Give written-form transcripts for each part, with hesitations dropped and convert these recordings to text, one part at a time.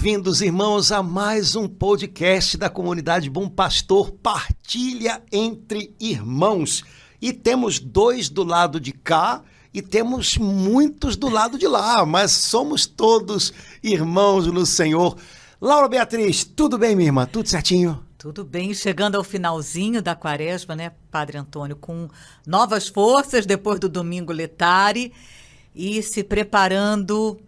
Bem-vindos, irmãos, a mais um podcast da comunidade Bom Pastor, Partilha entre Irmãos. E temos dois do lado de cá e temos muitos do lado de lá, mas somos todos irmãos no Senhor. Laura Beatriz, tudo bem, minha irmã? Tudo certinho? Tudo bem, chegando ao finalzinho da quaresma, né, Padre Antônio, com novas forças depois do domingo letare e se preparando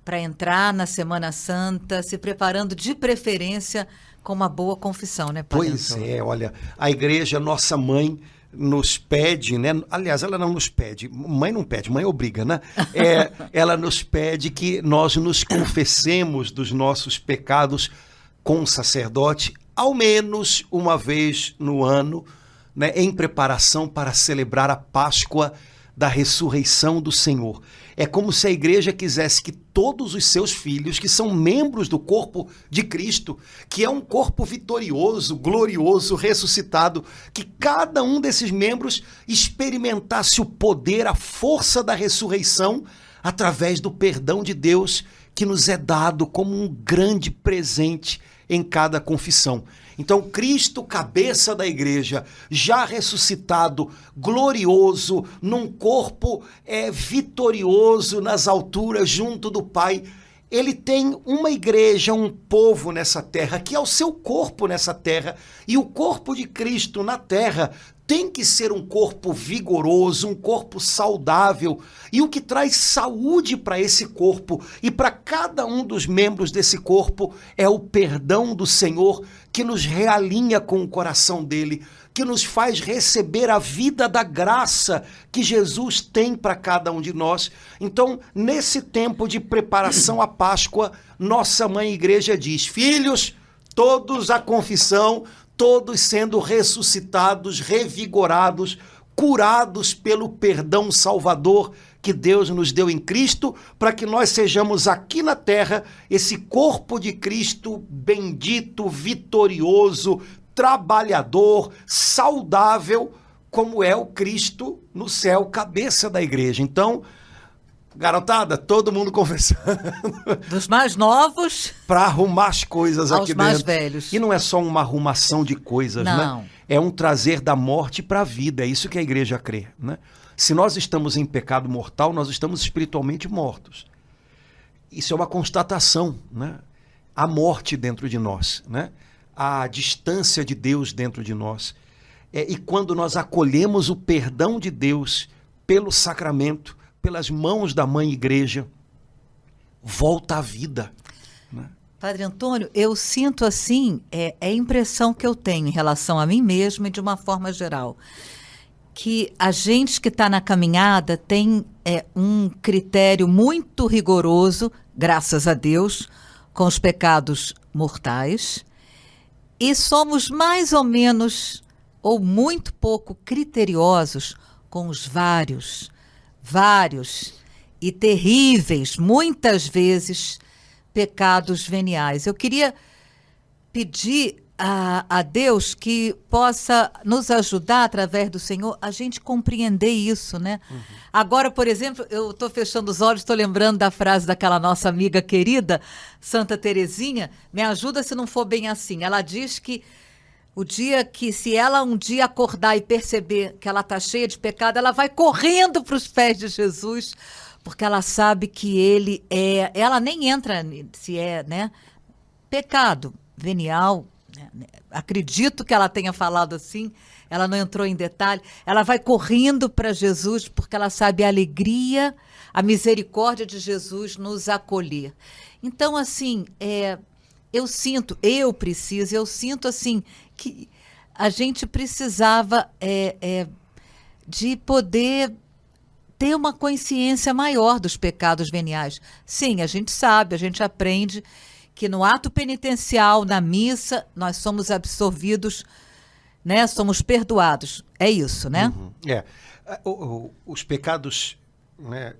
para entrar na Semana Santa, se preparando de preferência com uma boa confissão, né, Padre Antônio? Pois é, olha, a igreja, nossa mãe, nos pede, né? Aliás, ela não nos pede, mãe não pede, mãe obriga, né? Ela nos pede que nós nos confessemos dos nossos pecados com o sacerdote, ao menos uma vez no ano, né? Em preparação para celebrar a Páscoa da ressurreição do Senhor. É como se a igreja quisesse que todos os seus filhos, que são membros do corpo de Cristo, que é um corpo vitorioso, glorioso, ressuscitado, que cada um desses membros experimentasse o poder, a força da ressurreição através do perdão de Deus que nos é dado como um grande presente em cada confissão. Então, Cristo, cabeça da igreja, já ressuscitado, glorioso, num corpo vitorioso nas alturas, junto do Pai, ele tem uma igreja, um povo nessa terra, que é o seu corpo nessa terra, e o corpo de Cristo na terra tem que ser um corpo vigoroso, um corpo saudável, e o que traz saúde para esse corpo e para cada um dos membros desse corpo é o perdão do Senhor, que nos realinha com o coração dele, que nos faz receber a vida da graça que Jesus tem para cada um de nós. Então, nesse tempo de preparação à Páscoa, nossa mãe igreja diz: filhos, todos à confissão, todos sendo ressuscitados, revigorados, curados pelo perdão salvador que Deus nos deu em Cristo, para que nós sejamos aqui na terra esse corpo de Cristo bendito, vitorioso, trabalhador, saudável, como é o Cristo no céu, cabeça da igreja. Então, garotada, todo mundo conversando. Dos mais novos para arrumar as coisas aos aqui dentro. mais velhos. E não é só uma arrumação de coisas, Não. né? É um trazer da morte para a vida. É isso que a igreja crê, né? Se nós estamos em pecado mortal, nós estamos espiritualmente mortos. Isso é uma constatação, né? A morte dentro de nós, né? A distância de Deus dentro de nós. E quando nós acolhemos o perdão de Deus pelo sacramento, pelas mãos da mãe igreja, volta à vida, né? Padre Antônio, eu sinto assim, é a impressão que eu tenho em relação a mim mesma e de uma forma geral, que a gente que está na caminhada tem um critério muito rigoroso, graças a Deus, com os pecados mortais, e somos mais ou menos, ou muito pouco criteriosos com os vários e terríveis, muitas vezes, pecados veniais. Eu queria pedir a Deus que possa nos ajudar, através do Senhor, a gente compreender isso, né? Uhum. Agora, por exemplo, eu estou fechando os olhos, estou lembrando da frase daquela nossa amiga querida, Santa Teresinha, me ajuda se não for bem assim. Ela diz que o dia que, se ela um dia acordar e perceber que ela está cheia de pecado, ela vai correndo para os pés de Jesus, porque ela sabe que ele é... Ela nem entra se é, né, pecado venial, né? Acredito que ela tenha falado assim, ela não entrou em detalhe. Ela vai correndo para Jesus, porque ela sabe a alegria, a misericórdia de Jesus nos acolher. Então, assim, eu sinto assim, que a gente precisava de poder ter uma consciência maior dos pecados veniais. Sim, a gente sabe, a gente aprende que no ato penitencial, na missa, nós somos absorvidos, né? Somos perdoados. É isso, né? Uhum. Os pecados, né,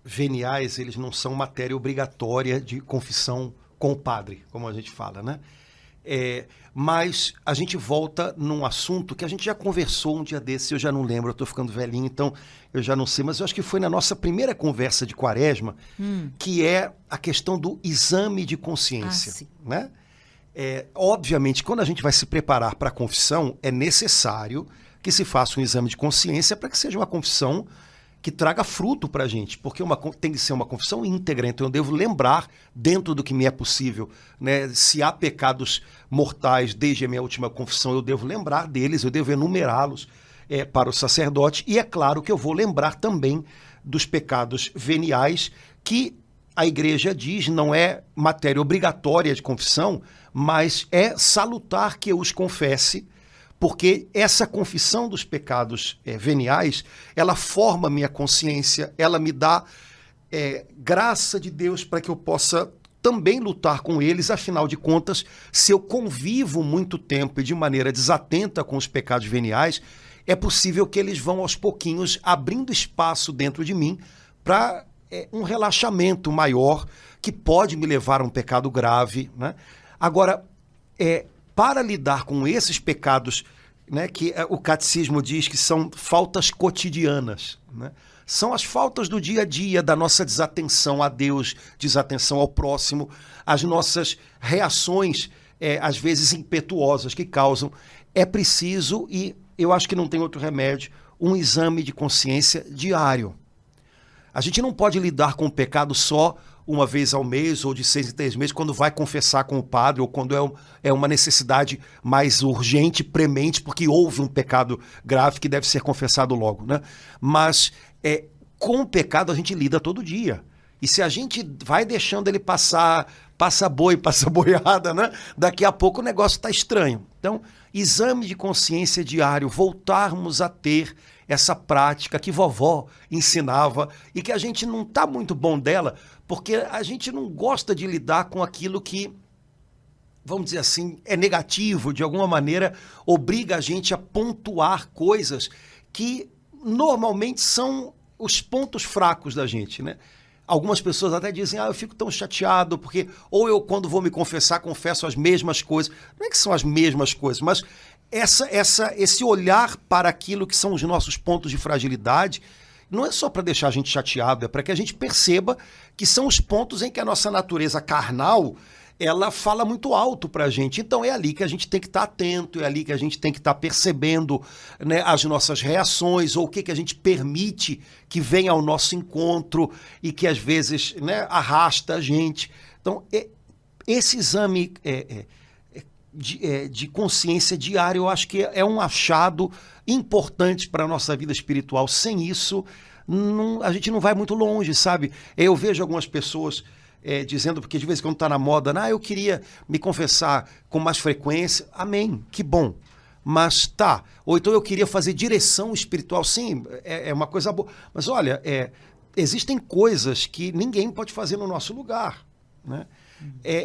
veniais, eles não são matéria obrigatória de confissão com o padre, como a gente fala, né? Mas a gente volta num assunto que a gente já conversou um dia desse, eu já não lembro, eu estou ficando velhinho, então eu já não sei, mas eu acho que foi na nossa primeira conversa de Quaresma, que é a questão do exame de consciência. Sim. Né? Obviamente, quando a gente vai se preparar para a confissão, é necessário que se faça um exame de consciência para que seja uma confissão que traga fruto para a gente, porque tem que ser uma confissão íntegra, então eu devo lembrar, dentro do que me é possível, né, se há pecados mortais desde a minha última confissão, eu devo lembrar deles, eu devo enumerá-los para o sacerdote, e é claro que eu vou lembrar também dos pecados veniais, que a igreja diz não é matéria obrigatória de confissão, mas é salutar que eu os confesse, porque essa confissão dos pecados veniais, ela forma minha consciência, ela me dá graça de Deus para que eu possa também lutar com eles. Afinal de contas, se eu convivo muito tempo e de maneira desatenta com os pecados veniais, é possível que eles vão aos pouquinhos abrindo espaço dentro de mim para um relaxamento maior que pode me levar a um pecado grave. Né? Agora, para lidar com esses pecados, né, que o catecismo diz que são faltas cotidianas, né? São as faltas do dia a dia, da nossa desatenção a Deus, desatenção ao próximo, as nossas reações, às vezes impetuosas, que causam. É preciso, e eu acho que não tem outro remédio, um exame de consciência diário. A gente não pode lidar com o pecado só uma vez ao mês ou de 6 em 3 meses, quando vai confessar com o padre ou quando é uma necessidade mais urgente, premente, porque houve um pecado grave que deve ser confessado logo. Né? Mas com o pecado a gente lida todo dia. E se a gente vai deixando ele passa boi, passa boiada, né? Daqui a pouco o negócio está estranho. Então, exame de consciência diário, voltarmos a ter essa prática que vovó ensinava e que a gente não está muito bom dela, porque a gente não gosta de lidar com aquilo que, vamos dizer assim, é negativo, de alguma maneira obriga a gente a pontuar coisas que normalmente são os pontos fracos da gente, né? Algumas pessoas até dizem, eu fico tão chateado, porque ou eu, quando vou me confessar, confesso as mesmas coisas. Não é que são as mesmas coisas, mas esse olhar para aquilo que são os nossos pontos de fragilidade, não é só para deixar a gente chateado, é para que a gente perceba que são os pontos em que a nossa natureza carnal, ela fala muito alto para a gente. Então é ali que a gente tem que estar atento, é ali que a gente tem que estar percebendo, né, as nossas reações, ou o que a gente permite que venha ao nosso encontro e que às vezes, né, arrasta a gente. Então esse exame de consciência diária, eu acho que é um achado importante para a nossa vida espiritual. Sem isso, a gente não vai muito longe, sabe? Eu vejo algumas pessoas dizendo, porque de vez em quando está na moda, eu queria me confessar com mais frequência. Amém, que bom. Mas tá, ou então eu queria fazer direção espiritual. Sim, é uma coisa boa. Mas olha, existem coisas que ninguém pode fazer no nosso lugar, né?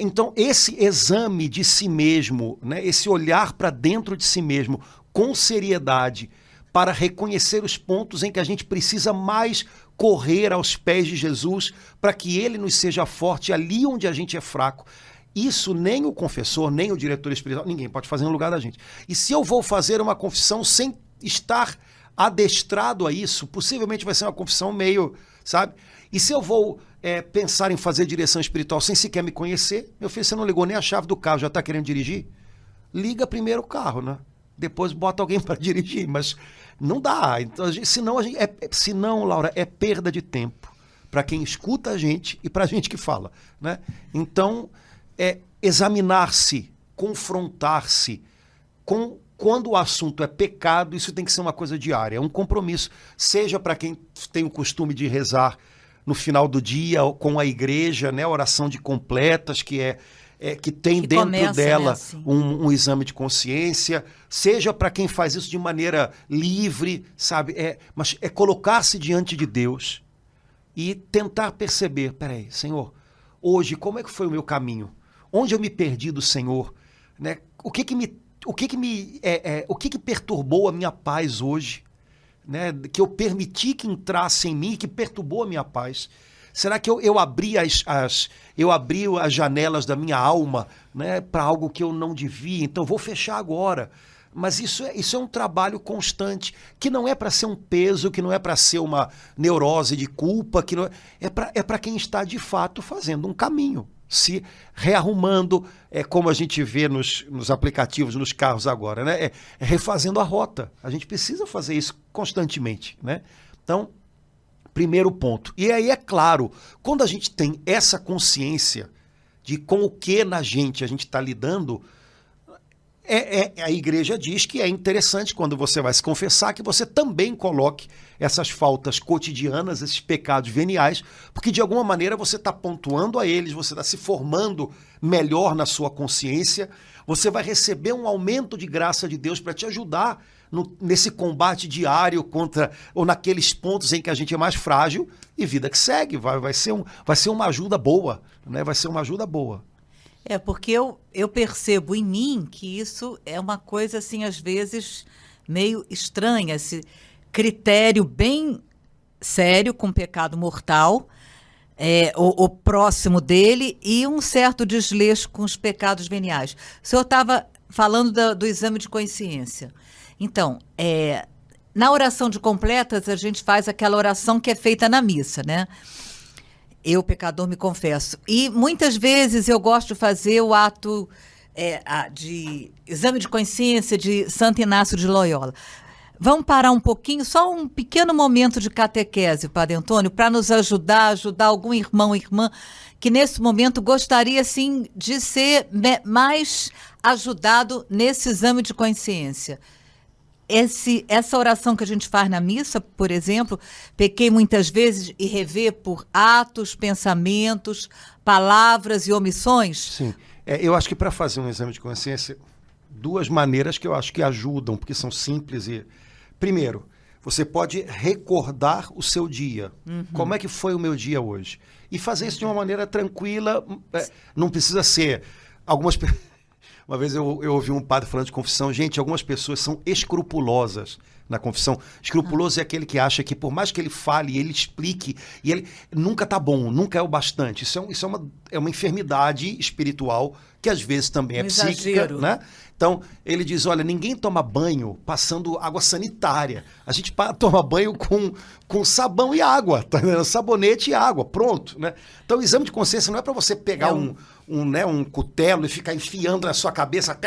Então, esse exame de si mesmo, né, esse olhar para dentro de si mesmo com seriedade, para reconhecer os pontos em que a gente precisa mais correr aos pés de Jesus, para que ele nos seja forte ali onde a gente é fraco. Isso nem o confessor, nem o diretor espiritual, ninguém pode fazer no lugar da gente. E se eu vou fazer uma confissão sem estar adestrado a isso, possivelmente vai ser uma confissão meio, sabe? E se eu vou pensar em fazer direção espiritual sem sequer me conhecer, meu filho, você não ligou nem a chave do carro, já está querendo dirigir? Liga primeiro o carro, né? Depois bota alguém para dirigir, mas não dá. Então, senão, Laura, é perda de tempo para quem escuta a gente e para a gente que fala, né? Então, examinar-se, confrontar-se quando o assunto é pecado, isso tem que ser uma coisa diária, é um compromisso, seja para quem tem o costume de rezar no final do dia com a igreja, né, oração de completas, que tem dentro começa, dela, né, assim, um exame de consciência, seja para quem faz isso de maneira livre, sabe? Mas colocar-se diante de Deus e tentar perceber, peraí, Senhor, hoje como é que foi o meu caminho? Onde eu me perdi do Senhor? Né? O que perturbou a minha paz hoje? Né? Que eu permiti que entrasse em mim, que perturbou a minha paz. Será que eu abri eu abri as janelas da minha alma, né, para algo que eu não devia? Então vou fechar agora. Mas isso é um trabalho constante, que não é para ser um peso, que não é para ser uma neurose de culpa, que não é para quem está de fato fazendo um caminho, se rearrumando, como a gente vê nos aplicativos, nos carros agora, né? É refazendo a rota. A gente precisa fazer isso constantemente, né? Então, primeiro ponto. E aí, é claro, quando a gente tem essa consciência de com o que na gente a gente está lidando, a igreja diz que é interessante, quando você vai se confessar, que você também coloque essas faltas cotidianas, esses pecados veniais, porque de alguma maneira você está pontuando a eles, você está se formando melhor na sua consciência, você vai receber um aumento de graça de Deus para te ajudar nesse combate diário contra, ou naqueles pontos em que a gente é mais frágil, e vida que segue, vai ser uma ajuda boa, né? Vai ser uma ajuda boa. Porque eu percebo em mim que isso é uma coisa, assim, às vezes, meio estranha, esse critério bem sério com pecado mortal, o próximo dele, e um certo desleixo com os pecados veniais. O senhor estava falando do exame de consciência. Então, na oração de completas, a gente faz aquela oração que é feita na missa, né? Eu, pecador, me confesso. E muitas vezes eu gosto de fazer o ato de exame de consciência de Santo Inácio de Loyola. Vamos parar um pouquinho, só um pequeno momento de catequese, Padre Antônio, para nos ajudar algum irmão ou irmã que nesse momento gostaria, sim, de ser mais ajudado nesse exame de consciência. Essa oração que a gente faz na missa, por exemplo, pequei muitas vezes, e rever por atos, pensamentos, palavras e omissões? Sim. Eu acho que para fazer um exame de consciência, duas maneiras que eu acho que ajudam, porque são simples. Primeiro, você pode recordar o seu dia. Uhum. Como é que foi o meu dia hoje? E fazer isso de uma maneira tranquila, não precisa ser... Uma vez eu ouvi um padre falando de confissão. Gente, algumas pessoas são escrupulosas na confissão. Escrupuloso é aquele que acha que por mais que ele fale, ele explique, e ele nunca está bom, nunca é o bastante. Isso é uma enfermidade espiritual que às vezes também é psíquica, né? Então, ele diz, olha, ninguém toma banho passando água sanitária. A gente toma banho com sabão e água, tá vendo? Sabonete e água, pronto, né? Então, o exame de consciência não é para você pegar um cutelo e ficar enfiando na sua cabeça.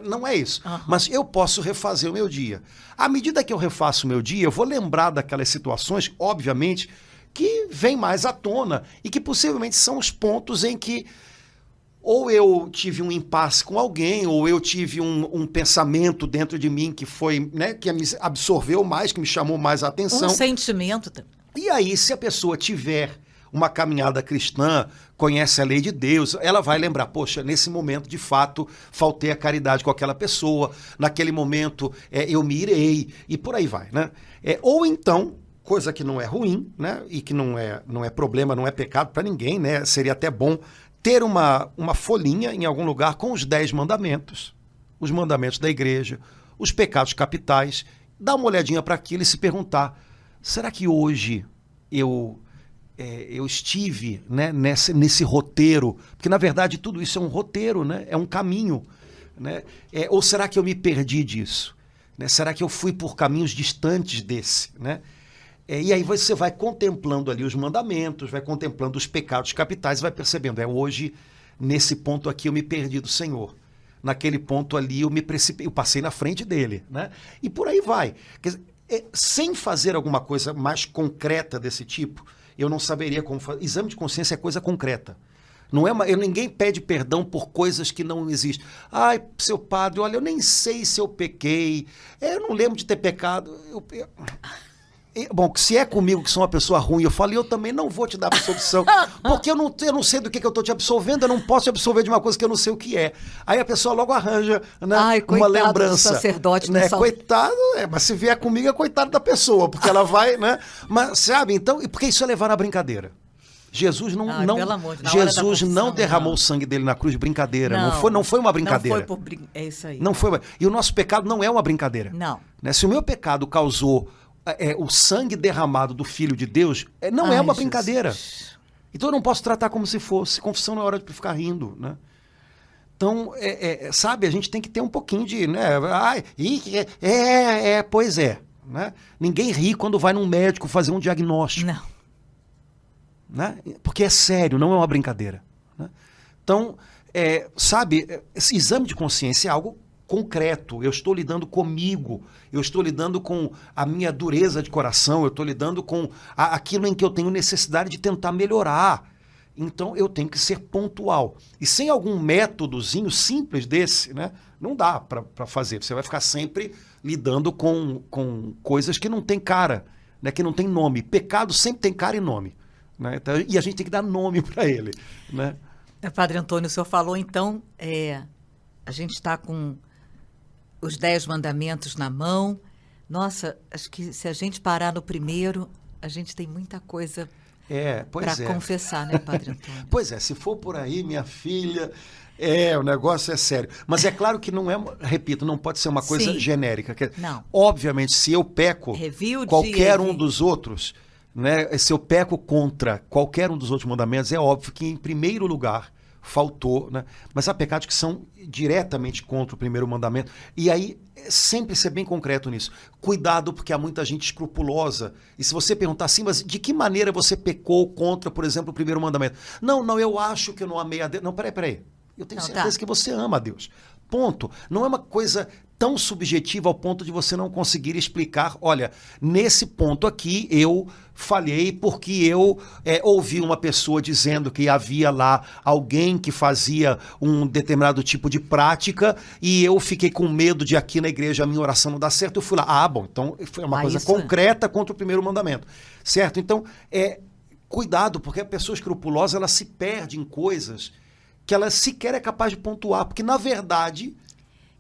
Não é isso. Uhum. Mas eu posso refazer o meu dia. À medida que eu refaço o meu dia, eu vou lembrar daquelas situações, obviamente, que vêm mais à tona e que possivelmente são os pontos em que ou eu tive um impasse com alguém, ou eu tive um pensamento dentro de mim que foi, né, que me absorveu mais, que me chamou mais a atenção. Um sentimento também. E aí, se a pessoa tiver uma caminhada cristã, conhece a lei de Deus, ela vai lembrar, poxa, nesse momento, de fato, faltei a caridade com aquela pessoa, naquele momento eu me irei, e por aí vai, né? Ou então, coisa que não é ruim, né, e que não é problema, não é pecado para ninguém, né, seria até bom ter uma folhinha em algum lugar com os 10 mandamentos, os mandamentos da igreja, os pecados capitais, dar uma olhadinha para aquilo e se perguntar, será que hoje eu estive, né, nesse roteiro? Porque, na verdade, tudo isso é um roteiro, né? É um caminho, né? Ou será que eu me perdi disso? Né? Será que eu fui por caminhos distantes desse, né? E aí você vai contemplando ali os mandamentos, vai contemplando os pecados capitais e vai percebendo, hoje, nesse ponto aqui eu me perdi do Senhor. Naquele ponto ali eu me precipitei, eu passei na frente dele, né? E por aí vai. Quer dizer, sem fazer alguma coisa mais concreta desse tipo, eu não saberia como fazer. Exame de consciência é coisa concreta. Não é ninguém pede perdão por coisas que não existem. Ai, seu padre, olha, eu nem sei se eu pequei, eu não lembro de ter pecado. Bom, se é comigo que sou uma pessoa ruim, eu falo, eu também não vou te dar absolvição, porque eu não sei do que eu estou te absolvendo, eu não posso te absolver de uma coisa que eu não sei o que é. Aí a pessoa logo arranja, né, uma lembrança. Do sacerdote, né? Coitado, mas se vier comigo é coitado da pessoa, porque ela vai, né? Mas sabe, então, porque isso é levar na brincadeira. Jesus Jesus não derramou o sangue dele na cruz de brincadeira. Não foi uma brincadeira. É isso aí. Não foi. E o nosso pecado não é uma brincadeira. Não. Né? Se o meu pecado causou o sangue derramado do Filho de Deus, não é uma brincadeira. Então eu não posso tratar como se fosse. Confissão não é hora de ficar rindo, né? Então, sabe, a gente tem que ter um pouquinho de, né? Pois é. Né? Ninguém ri quando vai num médico fazer um diagnóstico. Não. Né? Porque é sério, não é uma brincadeira. Né? Então, sabe, esse exame de consciência é algo concreto. Eu estou lidando comigo, eu estou lidando com a minha dureza de coração, eu estou lidando com aquilo em que eu tenho necessidade de tentar melhorar. Então eu tenho que ser pontual. E sem algum métodozinho simples desse, né, não dá para fazer. Você vai ficar sempre lidando com coisas que não tem cara, né, que não tem nome. Pecado sempre tem cara e nome. Né? Então, e a gente tem que dar nome para ele. Né? Padre Antônio, o senhor falou, então, a gente está com os 10 mandamentos na mão. Nossa, acho que se a gente parar no primeiro, a gente tem muita coisa para confessar, né, Padre Antônio? Pois é, se for por aí, minha filha, o negócio é sério. Mas é claro que não é, repito, não pode ser uma coisa genérica. Não. Obviamente, se eu peco qualquer um dos outros, né, se eu peco contra qualquer um dos outros mandamentos, é óbvio que, em primeiro lugar, faltou, né? Mas há pecados que são diretamente contra o primeiro mandamento. E aí, sempre ser bem concreto nisso. Cuidado, porque há muita gente escrupulosa. E se você perguntar assim, mas de que maneira você pecou contra, por exemplo, o primeiro mandamento? Não, eu acho que eu não amei a Deus. Não, peraí. Eu tenho certeza que você ama a Deus. Ponto. Não é uma coisa tão subjetiva ao ponto de você não conseguir explicar, olha, nesse ponto aqui eu falhei porque eu ouvi uma pessoa dizendo que havia lá alguém que fazia um determinado tipo de prática e eu fiquei com medo de aqui na igreja a minha oração não dar certo, eu fui lá. Bom, então foi uma coisa concreta contra o primeiro mandamento, certo? Então, cuidado, porque a pessoa escrupulosa, ela se perde em coisas que ela sequer é capaz de pontuar, porque na verdade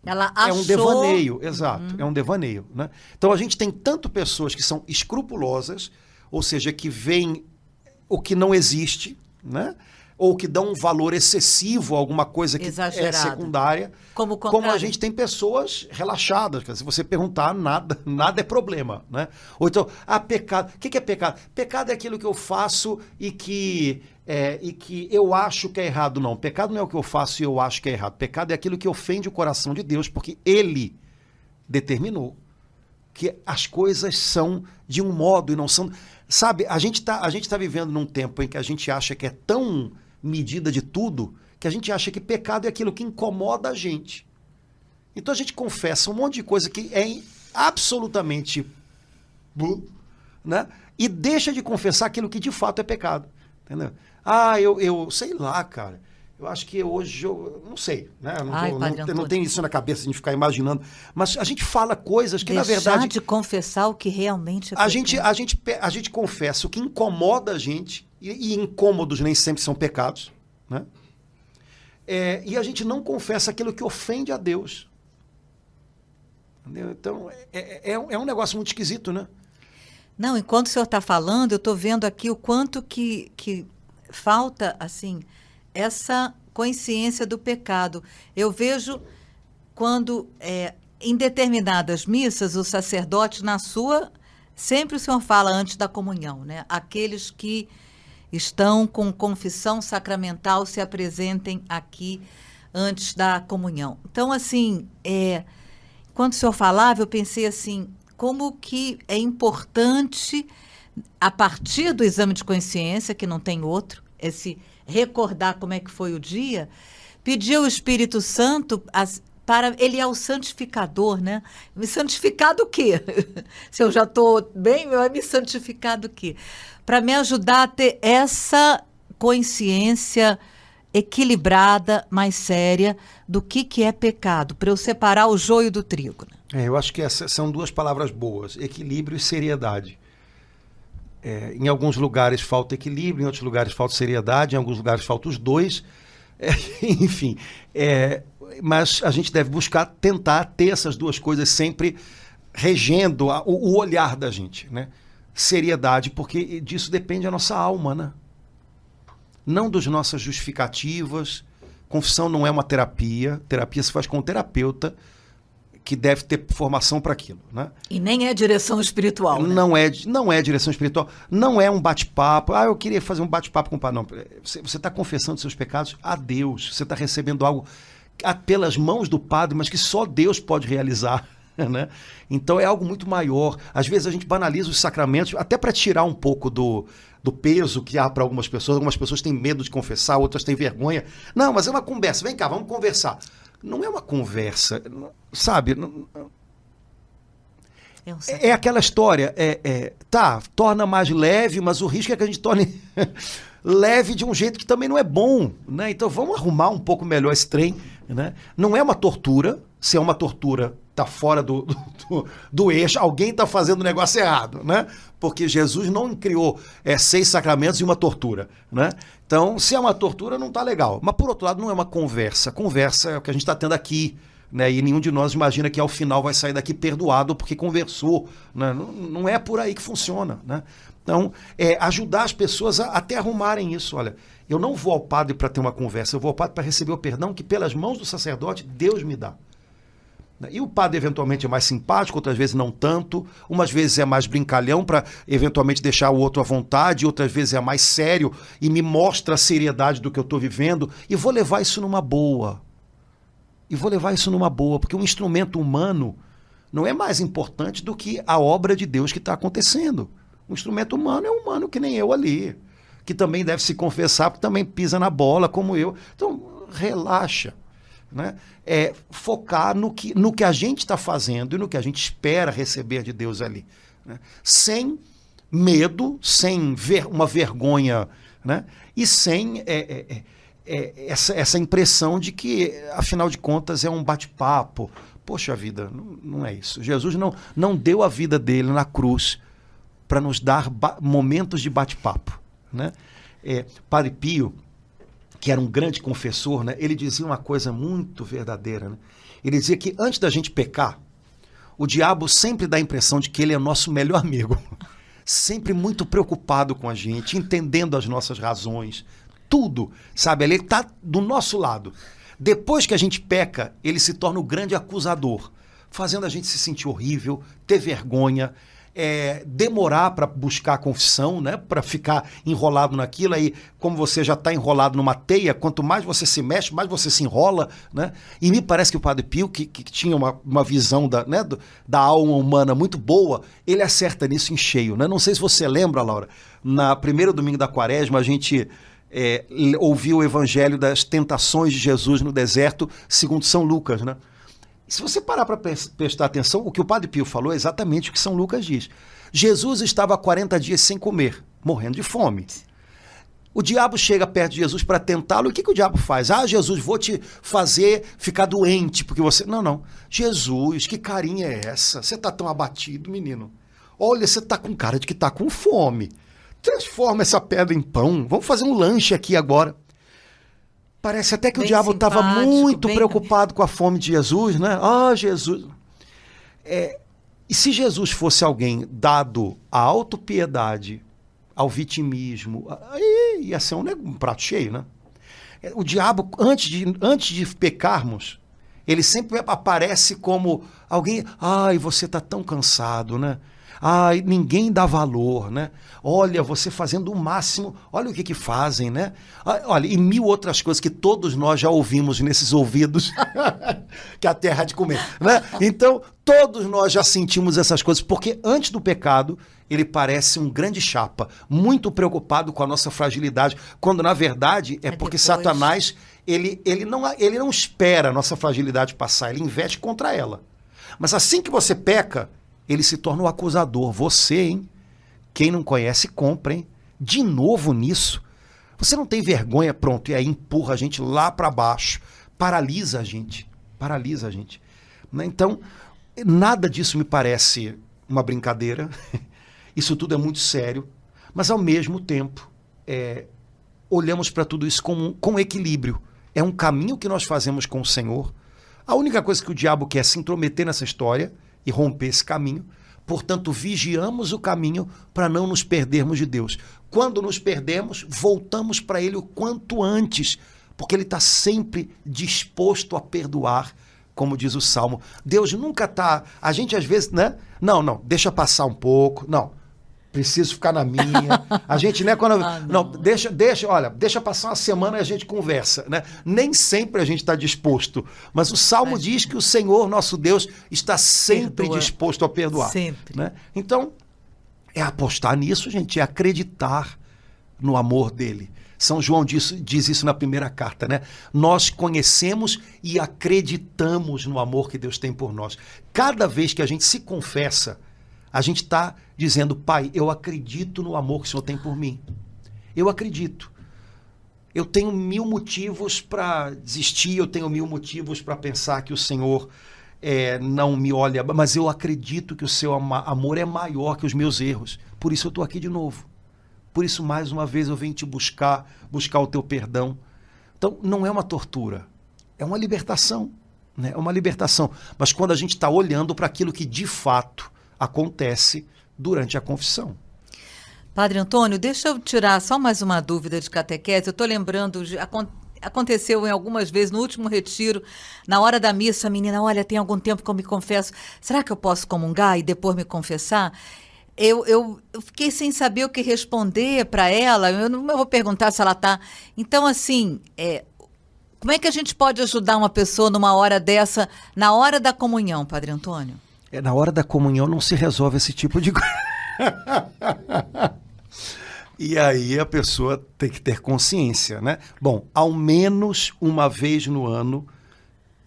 ela achou... é um devaneio, exato, é um devaneio. Né? Então a gente tem tanto pessoas que são escrupulosas, ou seja, que veem o que não existe, né? Ou que dão um valor excessivo a alguma coisa que é secundária, como a gente tem pessoas relaxadas. Se você perguntar, nada é problema. Né? Ou então, pecado. O que é pecado? Pecado é aquilo que eu faço e que eu acho que é errado. Não, pecado não é o que eu faço e eu acho que é errado. Pecado é aquilo que ofende o coração de Deus, porque Ele determinou que as coisas são de um modo e não são... Sabe, a gente tá vivendo num tempo em que a gente acha que é tão medida de tudo que a gente acha que pecado é aquilo que incomoda a gente. Então a gente confessa um monte de coisa que é absolutamente... né? E deixa de confessar aquilo que de fato é pecado. Entendeu? Eu sei lá, cara. Eu acho que hoje, não sei, né? Não tenho isso na cabeça de ficar imaginando. Mas a gente fala coisas que, na verdade... Deixar de confessar o que realmente é pecado. A gente confessa o que incomoda a gente, e incômodos nem sempre são pecados, né? E a gente não confessa aquilo que ofende a Deus. Entendeu? Então, é um negócio muito esquisito, né? Não, enquanto o senhor está falando, eu estou vendo aqui o quanto que falta, assim... essa consciência do pecado. Eu vejo quando, em determinadas missas, o sacerdote, sempre o senhor fala antes da comunhão, né? Aqueles que estão com confissão sacramental se apresentem aqui antes da comunhão. Então, assim, quando o senhor falava, eu pensei assim, como que é importante, a partir do exame de consciência, que não tem outro, recordar como é que foi o dia, pedir ao Espírito Santo ele é o santificador, né? Me santificar do quê? Se eu já estou bem, vai me santificar do quê? Para me ajudar a ter essa consciência equilibrada, mais séria, do que é pecado, para eu separar o joio do trigo. Né? Eu acho que essas são duas palavras boas, equilíbrio e seriedade. Em alguns lugares falta equilíbrio, em outros lugares falta seriedade, em alguns lugares falta os dois. Enfim, mas a gente deve tentar ter essas duas coisas sempre regendo o olhar da gente. Né? Seriedade, porque disso depende a nossa alma, né? Não das nossas justificativas. Confissão não é uma terapia. Terapia se faz com um terapeuta que deve ter formação para aquilo, né? E nem é direção espiritual, né? Não é direção espiritual, não é um bate-papo. Eu queria fazer um bate-papo com o padre. Não, você está confessando seus pecados a Deus. Você está recebendo algo pelas mãos do padre, mas que só Deus pode realizar, né? Então é algo muito maior. Às vezes a gente banaliza os sacramentos até para tirar um pouco do peso que há para algumas pessoas. Algumas pessoas têm medo de confessar, outras têm vergonha. Não, mas é uma conversa. Vem cá, vamos conversar. Não é uma conversa, sabe? É aquela história, torna mais leve, mas o risco é que a gente torne leve de um jeito que também não é bom, né? Então vamos arrumar um pouco melhor esse trem, né? Não é uma tortura, se é uma tortura, tá fora do eixo, alguém está fazendo o negócio errado, né? Porque Jesus não criou 6 sacramentos e uma tortura, né? Então, se é uma tortura, não tá legal. Mas, por outro lado, não é uma conversa. Conversa é o que a gente está tendo aqui, né? E nenhum de nós imagina que ao final vai sair daqui perdoado porque conversou, né? Não é por aí que funciona, né? Então, ajudar as pessoas a até arrumarem isso. Olha, eu não vou ao padre para ter uma conversa, eu vou ao padre para receber o perdão que pelas mãos do sacerdote Deus me dá. E o padre eventualmente é mais simpático, outras vezes não tanto, umas vezes é mais brincalhão para eventualmente deixar o outro à vontade, outras vezes é mais sério e me mostra a seriedade do que eu estou vivendo, e vou levar isso numa boa. Porque um instrumento humano não é mais importante do que a obra de Deus que está acontecendo. Um instrumento humano é humano que nem eu ali, que também deve se confessar, porque também pisa na bola como eu. Então, relaxa. Né? Focar no que a gente está fazendo e no que a gente espera receber de Deus ali, né? Sem medo, sem uma vergonha, né? E sem essa impressão de que, afinal de contas, é um bate-papo. Poxa vida, não é isso. Jesus não deu a vida dele na cruz para nos dar momentos de bate-papo, né? Padre Pio, que era um grande confessor, né? Ele dizia uma coisa muito verdadeira, né? Ele dizia que antes da gente pecar, o diabo sempre dá a impressão de que ele é nosso melhor amigo. Sempre muito preocupado com a gente, entendendo as nossas razões, tudo, sabe? Ele está do nosso lado. Depois que a gente peca, ele se torna o grande acusador, fazendo a gente se sentir horrível, ter vergonha, demorar para buscar a confissão, né? Para ficar enrolado naquilo. Aí, como você já está enrolado numa teia, quanto mais você se mexe, mais você se enrola, né? E me parece que o Padre Pio, que tinha uma visão da alma humana muito boa, ele acerta nisso em cheio, né? Não sei se você lembra, Laura, na primeiro domingo da Quaresma, a gente ouviu o evangelho das tentações de Jesus no deserto, segundo São Lucas, né? Se você parar para prestar atenção, o que o Padre Pio falou é exatamente o que São Lucas diz. Jesus estava há 40 dias sem comer, morrendo de fome. O diabo chega perto de Jesus para tentá-lo, e o que o diabo faz? Jesus, vou te fazer ficar doente, porque você... Não. Jesus, que carinha é essa? Você está tão abatido, menino. Olha, você está com cara de que está com fome. Transforma essa pedra em pão. Vamos fazer um lanche aqui agora. Parece até que o diabo estava muito preocupado com a fome de Jesus, né? Jesus. E se Jesus fosse alguém dado à autopiedade, ao vitimismo, aí ia ser um prato cheio, né? O diabo, antes de pecarmos, ele sempre aparece como alguém... você está tão cansado, né? Ninguém dá valor, né? Olha, você fazendo o máximo, olha o que fazem, né? Olha, e 1000 outras coisas que todos nós já ouvimos nesses ouvidos, que a terra há de comer, né? Então, todos nós já sentimos essas coisas, porque antes do pecado, ele parece um grande chapa, muito preocupado com a nossa fragilidade, quando na verdade é porque depois... Satanás, ele não espera a nossa fragilidade passar, ele investe contra ela. Mas assim que você peca, ele se torna o acusador. Você, hein? Quem não conhece, compra, hein? De novo nisso. Você não tem vergonha, pronto, e aí empurra a gente lá para baixo. Paralisa a gente. Então, nada disso me parece uma brincadeira. Isso tudo é muito sério. Mas, ao mesmo tempo, olhamos para tudo isso com equilíbrio. É um caminho que nós fazemos com o Senhor. A única coisa que o diabo quer é se intrometer nessa história e romper esse caminho. Portanto, vigiamos o caminho para não nos perdermos de Deus. Quando nos perdemos, voltamos para Ele o quanto antes, porque Ele está sempre disposto a perdoar como diz o Salmo. Deus nunca está... A gente às vezes, né? Não, deixa passar um pouco. Não, preciso ficar na minha. A gente, né? Quando, não, deixa passar uma semana e a gente conversa, né? Nem sempre a gente está disposto. Mas o Salmo diz que o Senhor, nosso Deus, está sempre disposto a perdoar. Sempre. Né? Então, é apostar nisso, gente, é acreditar no amor dele. São João diz isso na primeira carta, né? Nós conhecemos e acreditamos no amor que Deus tem por nós. Cada vez que a gente se confessa, a gente está dizendo, Pai, eu acredito no amor que o Senhor tem por mim. Eu acredito. Eu tenho 1000 motivos para desistir, eu tenho 1000 motivos para pensar que o Senhor não me olha, mas eu acredito que o seu amor é maior que os meus erros. Por isso eu estou aqui de novo. Por isso, mais uma vez, eu venho te buscar o teu perdão. Então, não é uma tortura, é uma libertação. Né? É uma libertação. Mas quando a gente está olhando para aquilo que, de fato, acontece durante a confissão. Padre Antônio, deixa eu tirar só mais uma dúvida de catequese. Eu estou lembrando, aconteceu em algumas vezes, no último retiro, na hora da missa, a menina, olha, tem algum tempo que eu me confesso, será que eu posso comungar e depois me confessar? Eu fiquei sem saber o que responder para ela, eu não vou perguntar se ela está... Então, assim, como é que a gente pode ajudar uma pessoa numa hora dessa, na hora da comunhão, Padre Antônio? Na hora da comunhão não se resolve esse tipo de coisa. E aí a pessoa tem que ter consciência, né? Bom, ao menos uma vez no ano,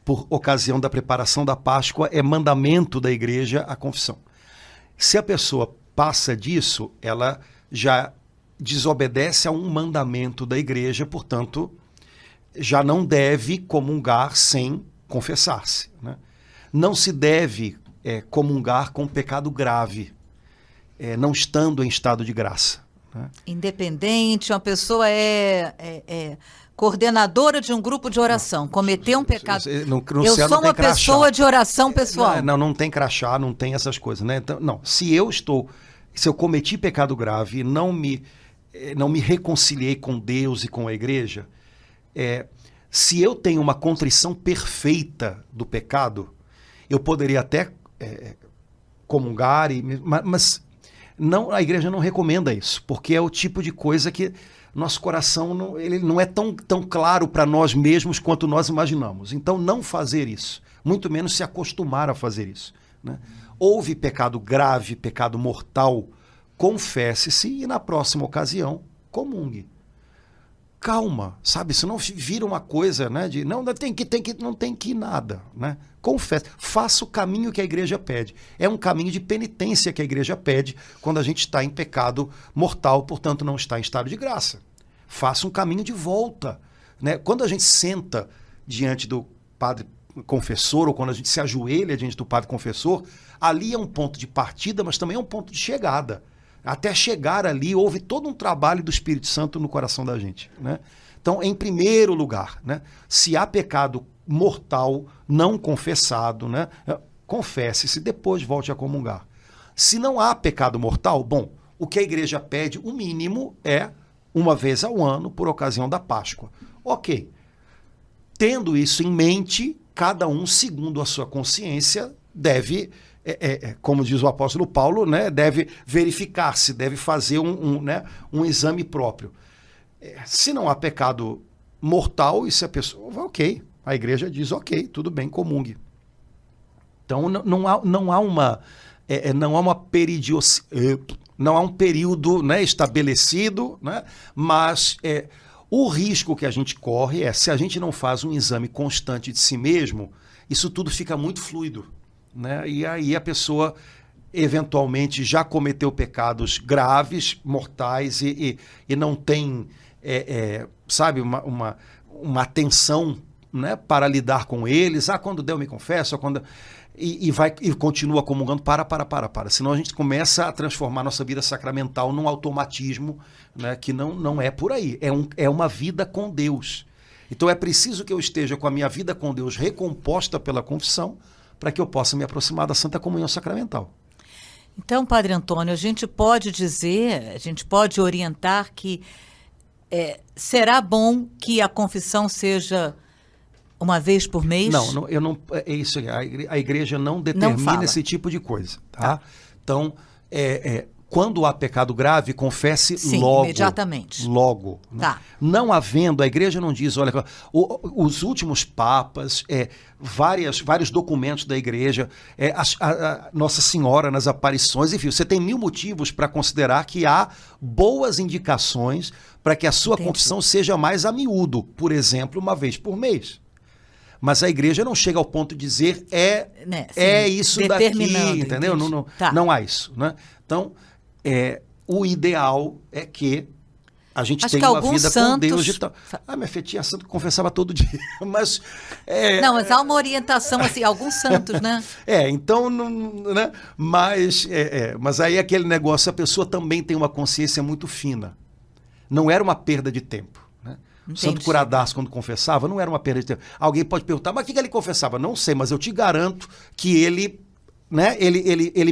por ocasião da preparação da Páscoa, é mandamento da igreja a confissão. Se a pessoa passa disso, ela já desobedece a um mandamento da igreja, portanto, já não deve comungar sem confessar-se. Né? Não se deve comungar com pecado grave, não estando em estado de graça. Né? Independente, uma pessoa coordenadora de um grupo de oração, cometeu um pecado. Eu sou uma pessoa de oração pessoal. Não tem crachá, não tem essas coisas, né? Então, não, se eu cometi pecado grave e não me reconciliei com Deus e com a igreja, se eu tenho uma contrição perfeita do pecado, eu poderia até comungar, mas não, a igreja não recomenda isso, porque é o tipo de coisa que nosso coração ele não é tão claro para nós mesmos quanto nós imaginamos. Então, não fazer isso, muito menos se acostumar a fazer isso. Né? Houve pecado grave, pecado mortal, confesse-se e na próxima ocasião, comungue. Calma, sabe? Senão vira uma coisa, né, de não tem que ir nada. Né? Confesse, faça o caminho que a igreja pede. É um caminho de penitência que a igreja pede quando a gente está em pecado mortal, portanto não está em estado de graça. Faça um caminho de volta. Né? Quando a gente senta diante do padre confessor, ou quando a gente se ajoelha diante do padre confessor, ali é um ponto de partida, mas também é um ponto de chegada. Até chegar ali, houve todo um trabalho do Espírito Santo no coração da gente. Né? Então, em primeiro lugar, né, se há pecado mortal não confessado, né, confesse-se, depois volte a comungar. Se não há pecado mortal, bom, o que a igreja pede, o mínimo, é uma vez ao ano, por ocasião da Páscoa. Ok. Tendo isso em mente, cada um, segundo a sua consciência, deve... como diz o apóstolo Paulo, né, deve verificar-se, deve fazer um exame próprio. Se não há pecado mortal, e se a pessoa... Ok, a igreja diz ok, tudo bem, comungue. Então não há um período, né, estabelecido, né, mas o risco que a gente corre se a gente não faz um exame constante de si mesmo, isso tudo fica muito fluido. Né? E aí a pessoa eventualmente já cometeu pecados graves, mortais e não tem, sabe, uma atenção, né, para lidar com eles. Quando der eu me confesso, e continua comungando. Para. Senão a gente começa a transformar nossa vida sacramental num automatismo, né, que não é por aí. É uma vida com Deus. Então é preciso que eu esteja com a minha vida com Deus recomposta pela confissão, para que eu possa me aproximar da Santa Comunhão Sacramental. Então, Padre Antônio, a gente pode orientar que será bom que a confissão seja Uma vez por mês? Não, eu não. É isso. A igreja não determina esse tipo de coisa, tá? Então, quando há pecado grave, confesse Sim, logo. imediatamente. Logo. Tá. Né? Não havendo, a igreja não diz, olha, os últimos papas, vários documentos da igreja, a Nossa Senhora nas aparições, enfim, você tem 1000 motivos para considerar que há boas indicações para que a sua confissão seja mais a miúdo, por exemplo, uma vez por mês. Mas a igreja não chega ao ponto de dizer isso daqui, entendeu? Não há isso. Né? Então, o ideal é que a gente tenha uma vida com Deus e tal. Minha filha tinha santo que confessava todo dia. Mas, não, mas há uma orientação, assim, alguns santos, né? Então, né? Mas aí aquele negócio, a pessoa também tem uma consciência muito fina. Não era uma perda de tempo. Né? O Santo Curadás, quando confessava, não era uma perda de tempo. Alguém pode perguntar, mas o que ele confessava? Não sei, mas eu te garanto que ele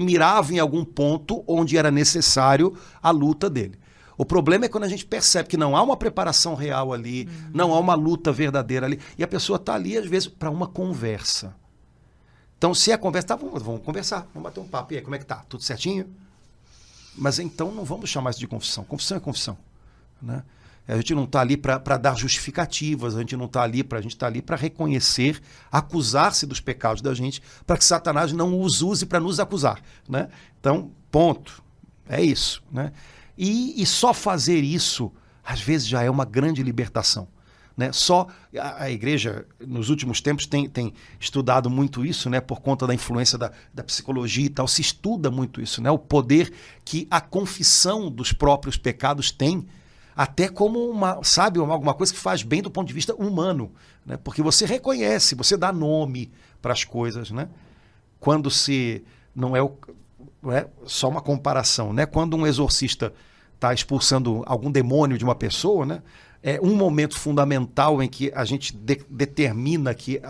mirava em algum ponto onde era necessário a luta dele. O problema é quando a gente percebe que não há uma preparação real ali, não há uma luta verdadeira ali, e a pessoa está ali, às vezes, para uma conversa. Então, se é conversa, vamos conversar, vamos bater um papo. E aí, como é que tá? Tudo certinho? Mas então não vamos chamar isso de confissão. Confissão é confissão. Né? A gente não está ali para dar justificativas, a gente não está ali a gente está ali para reconhecer, acusar-se dos pecados da gente, para que Satanás não os use para nos acusar. Né? Então, ponto. É isso. Né? E só fazer isso, às vezes, já é uma grande libertação. Né? Só a igreja, nos últimos tempos, tem estudado muito isso, né? Por conta da influência da psicologia e tal, se estuda muito isso, né? O poder que a confissão dos próprios pecados tem, até como alguma coisa que faz bem do ponto de vista humano, né? Porque você reconhece, você dá nome para as coisas, né? Quando não é só uma comparação, né? Quando um exorcista está expulsando algum demônio de uma pessoa, né? É um momento fundamental em que a gente determina que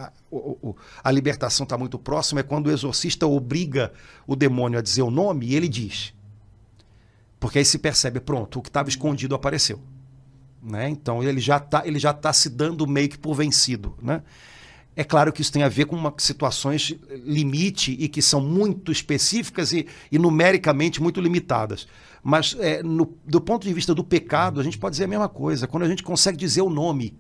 a libertação está muito próxima, é quando o exorcista obriga o demônio a dizer o nome e ele diz. Porque aí se percebe, pronto, o que estava escondido apareceu. Né? Então ele já tá se dando meio que por vencido. Né? É claro que isso tem a ver com situações limite e que são muito específicas e numericamente muito limitadas. Mas do ponto de vista do pecado, a gente pode dizer a mesma coisa. Quando a gente consegue dizer o nome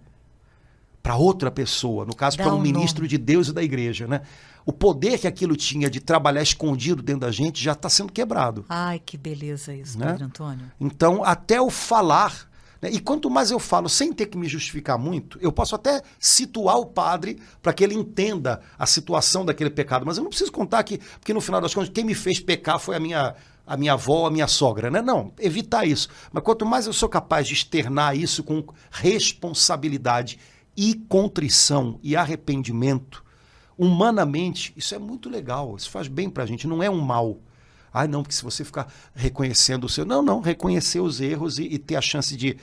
para outra pessoa, no caso para um ministro de Deus e da igreja, né? O poder que aquilo tinha de trabalhar escondido dentro da gente já está sendo quebrado. Ai, que beleza isso, né? Padre Antônio. Então, até o falar... E quanto mais eu falo, sem ter que me justificar muito, eu posso até situar o padre para que ele entenda a situação daquele pecado. Mas eu não preciso contar porque no final das contas, quem me fez pecar foi a minha avó, a minha sogra. Né? Não, evitar isso. Mas quanto mais eu sou capaz de externar isso com responsabilidade e contrição e arrependimento, humanamente, isso é muito legal. Isso faz bem para a gente, não é um mal. Não, porque se você ficar reconhecendo o seu... Não, reconhecer os erros e ter a chance de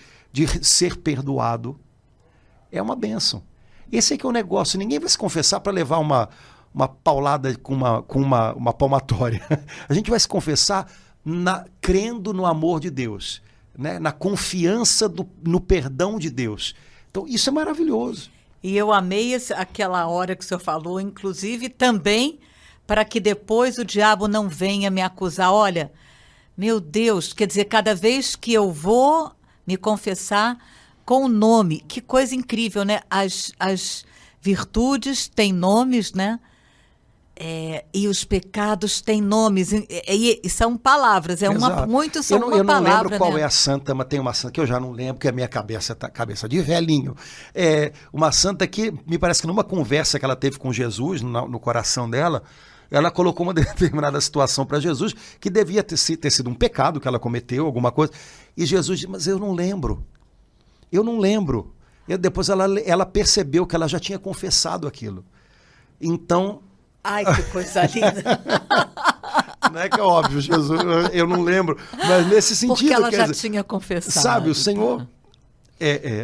ser perdoado é uma bênção. Esse é que é o negócio. Ninguém vai se confessar para levar uma paulada com uma palmatória. A gente vai se confessar crendo no amor de Deus, né? Na confiança no perdão de Deus. Então, isso é maravilhoso. E eu amei aquela hora que o senhor falou, inclusive também... para que depois o diabo não venha me acusar. Olha, meu Deus, quer dizer, cada vez que eu vou me confessar com o nome, que coisa incrível, né? As virtudes têm nomes, né? E os pecados têm nomes, e são palavras, são uma palavra. Eu não lembro qual é a santa, mas tem uma santa que eu já não lembro, porque a minha cabeça tá cabeça de velhinho. Uma santa que me parece que numa conversa que ela teve com Jesus, no coração dela, ela colocou uma determinada situação para Jesus que devia ter sido um pecado que ela cometeu, alguma coisa. E Jesus disse, mas eu não lembro. E depois ela percebeu que ela já tinha confessado aquilo. Então... Ai, que coisa linda! Não é que é óbvio, Jesus, eu não lembro. Mas nesse sentido... Porque ela já tinha confessado. Sabe, o Senhor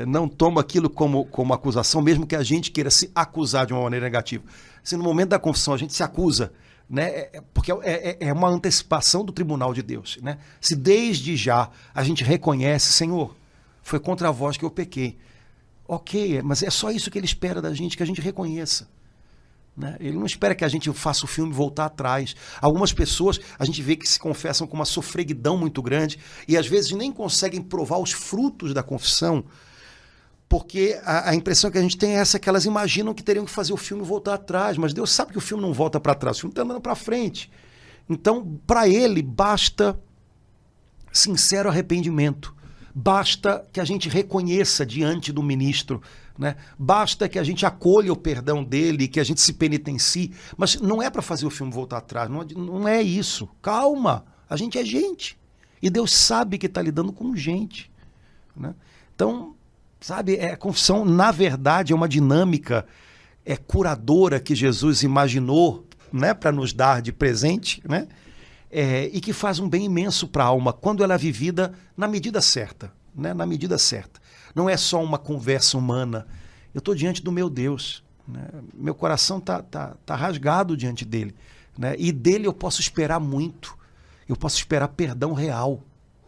não toma aquilo como acusação, mesmo que a gente queira se acusar de uma maneira negativa. Se no momento da confissão a gente se acusa, né, porque é uma antecipação do tribunal de Deus. Né? Se desde já a gente reconhece, Senhor, foi contra vós que eu pequei. Ok, mas é só isso que ele espera da gente, que a gente reconheça. Né? Ele não espera que a gente faça o filme voltar atrás. Algumas pessoas a gente vê que se confessam com uma sofreguidão muito grande e às vezes nem conseguem provar os frutos da confissão, porque a impressão que a gente tem é essa, que elas imaginam que teriam que fazer o filme voltar atrás, mas Deus sabe que o filme não volta para trás, o filme está andando para frente. Então, para ele, basta sincero arrependimento, basta que a gente reconheça diante do ministro, né? Basta que a gente acolha o perdão dele, que a gente se penitencie, mas não é para fazer o filme voltar atrás, não é isso. Calma, a gente é gente e Deus sabe que está lidando com gente, né? Então, sabe, a confissão, na verdade, é uma dinâmica curadora que Jesus imaginou, né, para nos dar de presente, né? E que faz um bem imenso para a alma quando ela é vivida na medida certa, né? Na medida certa. Não é só uma conversa humana. Eu estou diante do meu Deus, né? Meu coração tá rasgado diante dele, né? E dele eu posso esperar muito. Eu posso esperar perdão real,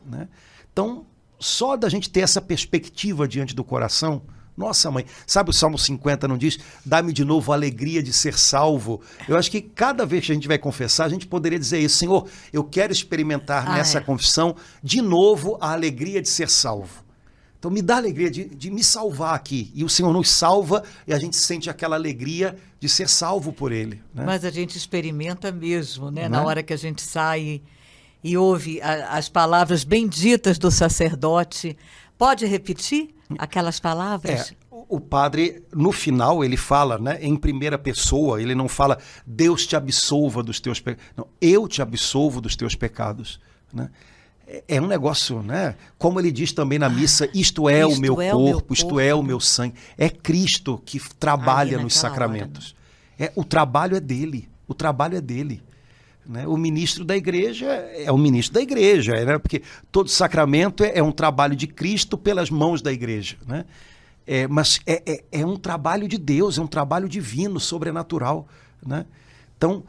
né? Então, só da gente ter essa perspectiva diante do coração, nossa, mãe, sabe o Salmo 50 não diz, dá-me de novo a alegria de ser salvo? Eu acho que cada vez que a gente vai confessar, a gente poderia dizer isso, Senhor, eu quero experimentar nessa confissão de novo a alegria de ser salvo. Então me dá a alegria de me salvar aqui. E o Senhor nos salva e a gente sente aquela alegria de ser salvo por Ele, né? Mas a gente experimenta mesmo, né? Na hora que a gente sai e ouve as palavras benditas do sacerdote. Pode repetir aquelas palavras? O padre, no final, ele fala, né, em primeira pessoa, ele não fala Deus te absolva dos teus pecados. Não, eu te absolvo dos teus pecados, né? É um negócio, né? Como ele diz também na missa, isto é o meu corpo, isto é o meu sangue. É Cristo que trabalha nos sacramentos. O trabalho é dele, o trabalho é dele. Né? O ministro da igreja é o ministro da igreja, né? Porque todo sacramento é um trabalho de Cristo pelas mãos da igreja, né? Mas é um trabalho de Deus, é um trabalho divino, sobrenatural, né? Então,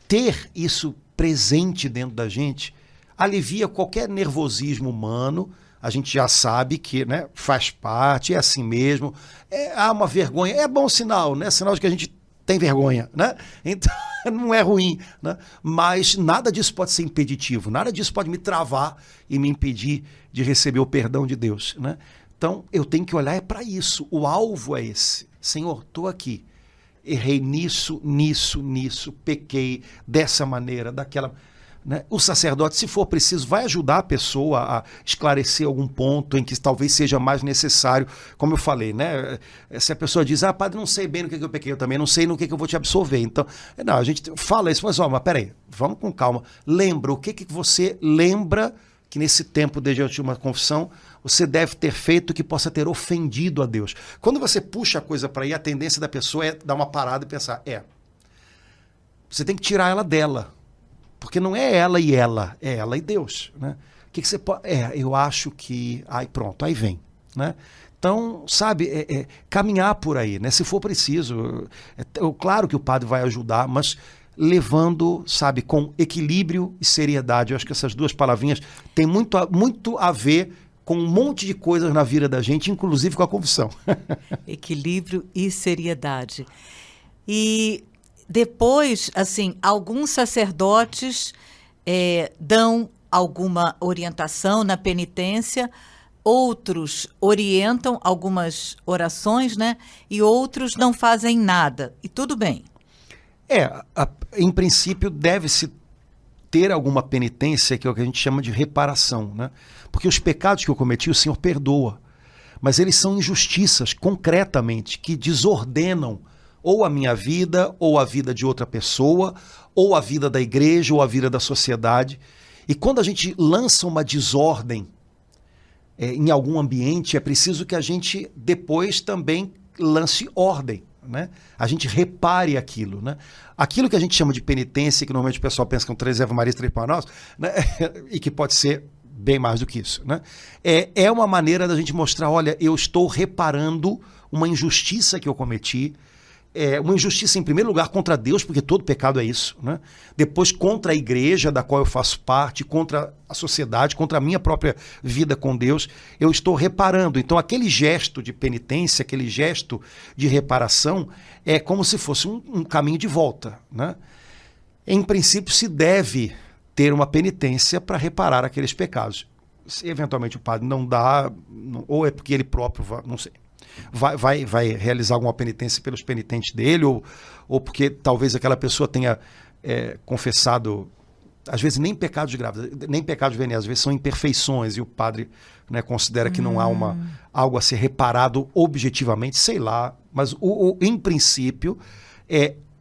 ter isso presente dentro da gente alivia qualquer nervosismo humano. A gente já sabe que, né, faz parte, é assim mesmo. Há uma vergonha, é bom sinal, né? Sinal de que a gente tem vergonha, né? Então, não é ruim, né? Mas nada disso pode ser impeditivo, nada disso pode me travar e me impedir de receber o perdão de Deus, né? Então, eu tenho que olhar para isso, o alvo é esse. Senhor, estou aqui, errei nisso, pequei dessa maneira, daquela... Né? O sacerdote, se for preciso, vai ajudar a pessoa a esclarecer algum ponto em que talvez seja mais necessário, como eu falei, né? Se a pessoa diz, padre, não sei bem no que eu pequei, eu também não sei no que eu vou te absolver. Então, não, a gente fala isso, mas peraí, vamos com calma. Lembra, o que você lembra que nesse tempo diante de uma confissão você deve ter feito que possa ter ofendido a Deus? Quando você puxa a coisa para aí, a tendência da pessoa é dar uma parada e pensar, você tem que tirar ela dela. Porque não é ela e ela, é ela e Deus, né? O que você pode... eu acho que... Aí pronto, aí vem, né? Então, sabe, caminhar por aí, né? Se for preciso. Claro que o padre vai ajudar, mas levando, sabe, com equilíbrio e seriedade. Eu acho que essas duas palavrinhas têm muito a ver com um monte de coisas na vida da gente, inclusive com a confissão. Equilíbrio e seriedade. E... depois, assim, alguns sacerdotes dão alguma orientação na penitência, outros orientam algumas orações, né? E outros não fazem nada. E tudo bem. Em princípio, deve-se ter alguma penitência, que é o que a gente chama de reparação, né? Porque os pecados que eu cometi, o Senhor perdoa. Mas eles são injustiças, concretamente, que desordenam ou a minha vida, ou a vida de outra pessoa, ou a vida da igreja, ou a vida da sociedade. E quando a gente lança uma desordem em algum ambiente, é preciso que a gente depois também lance ordem, né? A gente repare aquilo, né? Aquilo que a gente chama de penitência, que normalmente o pessoal pensa que são 3 Ave Marias, 3 Pães Nossos, né? E que pode ser bem mais do que isso, né? É uma maneira da gente mostrar, olha, eu estou reparando uma injustiça que eu cometi, uma injustiça, em primeiro lugar, contra Deus, porque todo pecado é isso, né? Depois, contra a igreja da qual eu faço parte, contra a sociedade, contra a minha própria vida com Deus, eu estou reparando. Então, aquele gesto de penitência, aquele gesto de reparação, é como se fosse um caminho de volta, né? Em princípio, se deve ter uma penitência para reparar aqueles pecados. Se eventualmente o padre não dá, ou é porque ele próprio, não sei, vai realizar alguma penitência pelos penitentes dele, ou porque talvez aquela pessoa tenha confessado, às vezes nem pecados graves, nem pecados veniais, às vezes são imperfeições, e o padre, né, considera que não há algo a ser reparado objetivamente, sei lá, mas em princípio,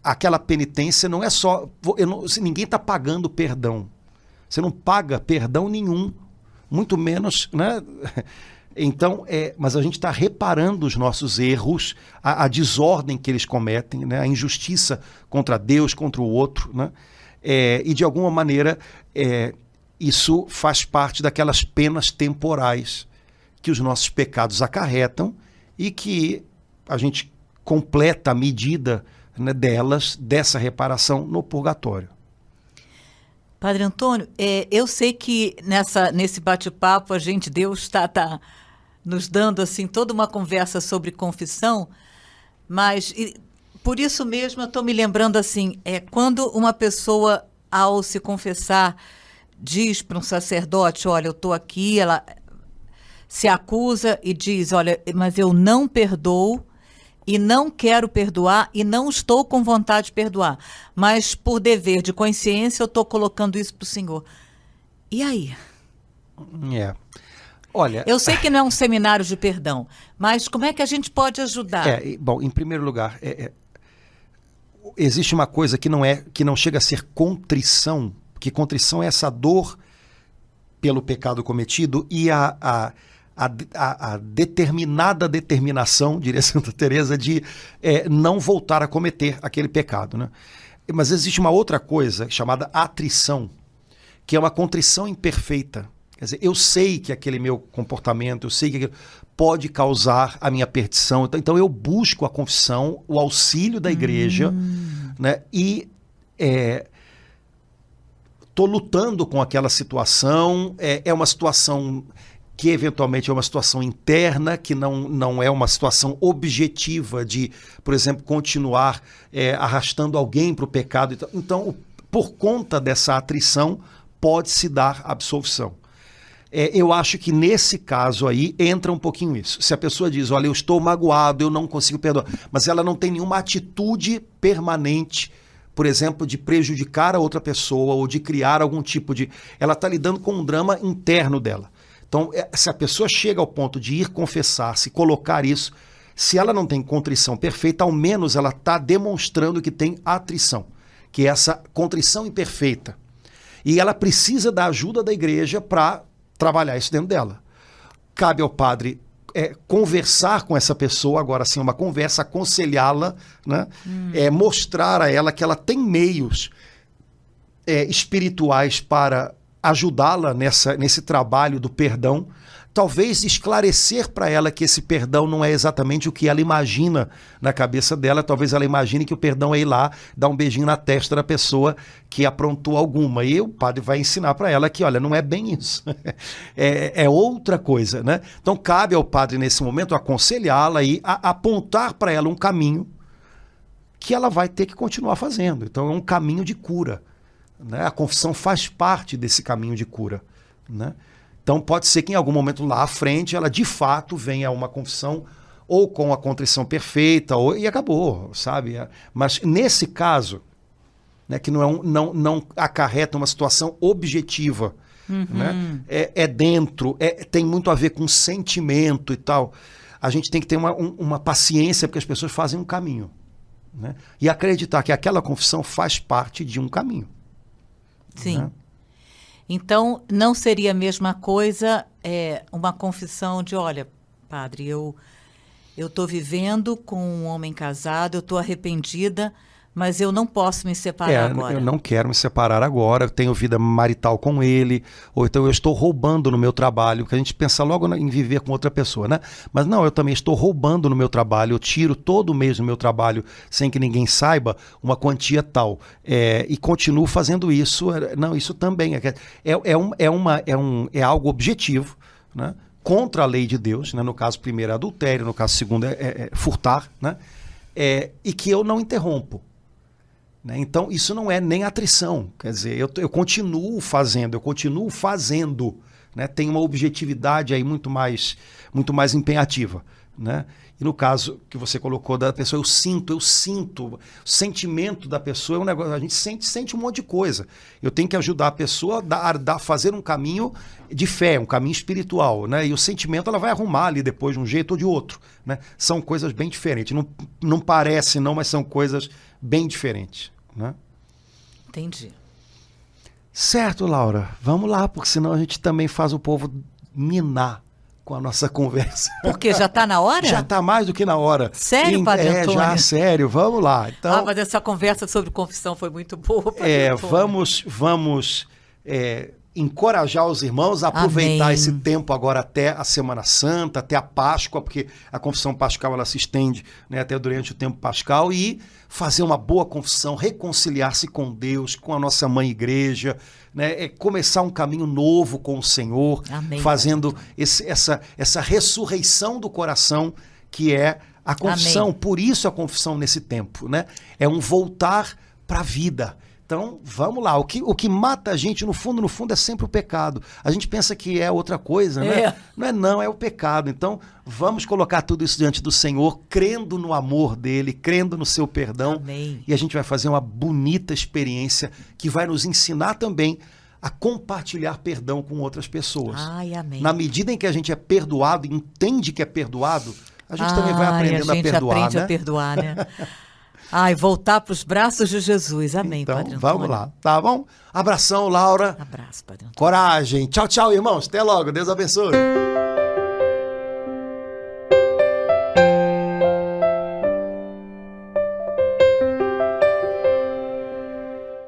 aquela penitência não é só... ninguém está pagando perdão. Você não paga perdão nenhum, muito menos, né? Então, mas a gente está reparando os nossos erros, a desordem que eles cometem, né? A injustiça contra Deus, contra o outro, né? E de alguma maneira isso faz parte daquelas penas temporais que os nossos pecados acarretam e que a gente completa a medida, né, dessa reparação no purgatório. Padre Antônio, eu sei que nesse bate-papo Deus está nos dando assim toda uma conversa sobre confissão, mas por isso mesmo eu estou me lembrando assim, quando uma pessoa, ao se confessar, diz para um sacerdote, olha, eu estou aqui, ela se acusa e diz, olha, mas eu não perdoo, e não quero perdoar e não estou com vontade de perdoar. Mas por dever de consciência eu estou colocando isso para o Senhor. E aí? Olha, eu sei que não é um seminário de perdão, mas como é que a gente pode ajudar? Bom, em primeiro lugar, existe uma coisa que não chega a ser contrição, porque contrição é essa dor pelo pecado cometido e a determinada determinação, diria Santa Teresa, de não voltar a cometer aquele pecado, né? Mas existe uma outra coisa chamada atrição, que é uma contrição imperfeita. Quer dizer, eu sei que aquele meu comportamento, eu sei que aquilo pode causar a minha perdição, então eu busco a confissão, o auxílio da igreja, né? E estou lutando com aquela situação, é uma situação que eventualmente é uma situação interna, que não é uma situação objetiva de, por exemplo, continuar arrastando alguém para o pecado. Então, por conta dessa atrição, pode-se dar absolvição. Eu acho que nesse caso aí entra um pouquinho isso. Se a pessoa diz, olha, eu estou magoado, eu não consigo perdoar, mas ela não tem nenhuma atitude permanente, por exemplo, de prejudicar a outra pessoa ou de criar algum tipo de... Ela está lidando com um drama interno dela. Então, se a pessoa chega ao ponto de ir confessar-se, colocar isso, se ela não tem contrição perfeita, ao menos ela está demonstrando que tem atrição, que é essa contrição imperfeita. E ela precisa da ajuda da igreja para trabalhar isso dentro dela. Cabe ao padre conversar com essa pessoa, agora sim, uma conversa, aconselhá-la, né? Mostrar a ela que ela tem meios espirituais para ajudá-la nesse trabalho do perdão, talvez esclarecer para ela que esse perdão não é exatamente o que ela imagina na cabeça dela, talvez ela imagine que o perdão é ir lá, dar um beijinho na testa da pessoa que aprontou alguma, e o padre vai ensinar para ela que, olha, não é bem isso, é outra coisa, né? Então cabe ao padre nesse momento aconselhá-la e apontar para ela um caminho que ela vai ter que continuar fazendo, então é um caminho de cura, né? A confissão faz parte desse caminho de cura, né? Então pode ser que em algum momento lá à frente ela de fato venha a uma confissão ou com a contrição perfeita e acabou, sabe? Mas nesse caso, né, que não acarreta uma situação objetiva, né? Tem muito a ver com sentimento e tal. A gente tem que ter uma paciência porque as pessoas fazem um caminho, né? E acreditar que aquela confissão faz parte de um caminho. Sim. Né? Então, não seria a mesma coisa uma confissão de, olha, padre, eu estou vivendo com um homem casado, eu estou arrependida, mas eu não posso me separar agora. Eu não quero me separar agora, eu tenho vida marital com ele, ou então eu estou roubando no meu trabalho, que a gente pensa logo em viver com outra pessoa, né? Mas não, eu também estou roubando no meu trabalho, eu tiro todo mês no meu trabalho, sem que ninguém saiba, uma quantia tal, e continuo fazendo isso. Não, isso também é algo objetivo, né? Contra a lei de Deus, né? No caso primeiro é adultério, no caso segundo é furtar, né? E que eu não interrompo. Né? Então, isso não é nem atrição. Quer dizer, eu continuo fazendo, né? Tem uma objetividade aí muito mais empenhativa. Né? E no caso que você colocou da pessoa, eu sinto. O sentimento da pessoa é um negócio, a gente sente um monte de coisa. Eu tenho que ajudar a pessoa a fazer um caminho de fé, um caminho espiritual. Né? E o sentimento ela vai arrumar ali depois de um jeito ou de outro. Né? São coisas bem diferentes. Não parece não, mas são coisas bem diferentes. Né? Entendi. Certo, Laura. Vamos lá, porque senão a gente também faz o povo minar com a nossa conversa. Porque já está na hora? Já está mais do que na hora. Sério, Padre Antônio? Já, sério. Vamos lá. Então, mas essa conversa sobre confissão foi muito boa, Padre Antônio. Vamos encorajar os irmãos a aproveitar esse tempo agora até a Semana Santa, até a Páscoa, porque a confissão pascal ela se estende, né, até durante o tempo pascal, e fazer uma boa confissão, reconciliar-se com Deus, com a nossa mãe igreja, né, começar um caminho novo com o Senhor, fazendo essa ressurreição do coração que é a confissão. Amém. Por isso a confissão nesse tempo, né, é um voltar para a vida. Então, vamos lá. O que mata a gente, no fundo, é sempre o pecado. A gente pensa que é outra coisa, né? Não, é o pecado. Então, vamos colocar tudo isso diante do Senhor, crendo no amor dele, crendo no seu perdão. Amém. E a gente vai fazer uma bonita experiência que vai nos ensinar também a compartilhar perdão com outras pessoas. Ai, amém. Na medida em que a gente é perdoado, entende que é perdoado, a gente também vai aprendendo a perdoar, né? A gente aprende a perdoar, né? Voltar para os braços de Jesus. Amém, então, Padre Antônio. Vamos lá, tá bom? Abração, Laura. Abraço, Padre Antônio. Coragem. Tchau, tchau, irmãos. Até logo. Deus abençoe.